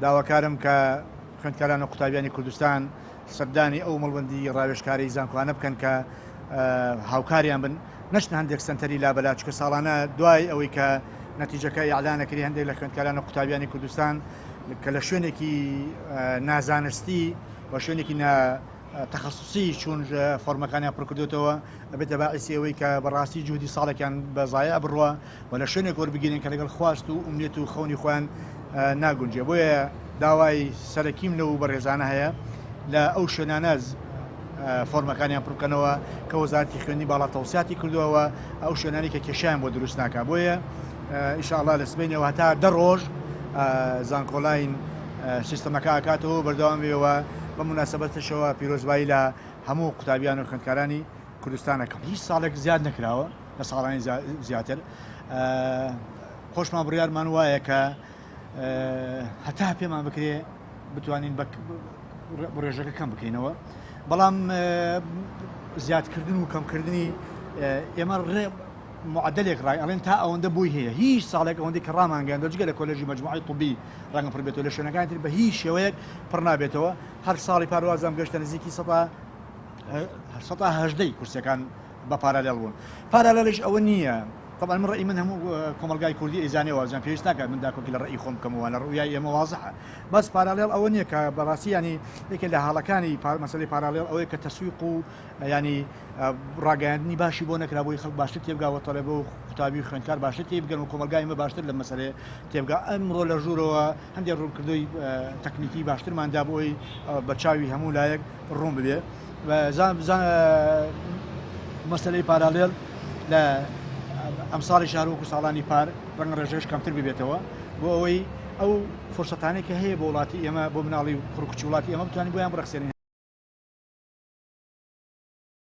داواکارم کە خوێندکاران و قوتابیانی کوردستان سەردانی ئەو مەڵبەندی ڕاوێژکاری زانکۆوانە بکەن کە هاوکاریان بن نەچن هەندێک سنتەری لابەلا چکە ساڵانە دوای ئەوەی کە نەتیجەکەی ئەعلانەکردی هەندێک لە خوێندکاران و قوتابیانی کوردستان کە لە شوێنێکی نازانستی بە شوێنێکی تەخەسوسی چون فۆرمەکانیان پڕکردوتەوە ئەبێتە باعسی ئەوەی کە بەڕاستی جوودی ساڵێکیان بەزایە بڕوە و لە شوێنێک وەربگیرن کە لەگەڵ خواست و ئومنێت و خەونی خۆیان ناگونجێ. بۆیە داوای سەرەکیم لەو بەڕێزانە هەیە لە ئەو شوێنانە فۆرمەکانیان پڕکەنەوە کە وەزارەتی خوێندنی باڵا تەوسیاتی کردووەوە ئەو شوێنانی کە کێشیان بۆ دروست ناکات. بۆیە ئینشاءڵڵا لە سبەینەوە هەتا 10 ڕۆژ زانکۆلاین سیستەمەکە ئاکاتەوە بەردەوام بێەوە بە مناسبەتەشەوە پیرۆزبایی لە هەموو قوتابیان و خوێندکارانی کوردستانەکەم. هیچ ساڵێک زیاد نەکراوە لە ساڵانی زیاتر. خۆشمان بڕیارمان وایە کە هەتا پێمان بکرێ بتوانین ڕێژەکە کەم بکەینەوە، بەڵام زیادکردن و کەمکردنی ئێمە معدلێک ڕای ئەڵێن تا ئەوەندە بووی هەیە. هیچ ساڵێک ئەوەندەی کە ڕامانگەیان دەجگە لە کۆلێژی مەجموعەی طبی ڕەنگە پڕ بێتەوە لە شوێنەکانی بە هیچ شێوەیەک پڕ نابێتەوە. هەر ساڵی پاروازام گەشتە نزیکی 118 کورسەکان بە پارالێڵ بوون. پارالێڵش ئەوە نییە. طبعا من ڕێی من هەموو کۆمەلگای کوردی ئیزانەوە وازیان پێویست ناکات من داکۆکی لە ڕێی خۆم بکەمەوە لە ڕوویای ئێمە وازحە. بەس پارالێڵ ئەوە نییە کە بەڕاستی ینی یەکێک لە حاڵەکانی مەسەلەی پارالێڵ ئەوەیە کە تەسویق و ینی ڕاگەیاندنی باشی بۆ نەکرا بۆی خەڵک باشتر تێبگاوە تەڵێبە و قوتابی و خوێندکار باشتر تێبگەن و کۆمەلگای ئێمە باشتر لە مەسەلەیە تێبگا. ئەمڕۆ لە ژوورەوە هەندێک ڕوونکردووی تەکنیکی باشترماندا بۆی بە چاوی هەموو لایەک ڕوون ببێ. مەسەلەی پارالێڵ لە ئەم ساڵی شارۆک و ساڵانی پار ڕەنگە ڕێژەش کەمتر ببێتەوە بۆ ئەوەی ئەو فرسەتانێک کە هەیە بۆ وڵاتی ئێمە بۆ مناڵی کوڕکوچی وڵاتی ئێمە بتوانین بۆیان بڕەخسێنین.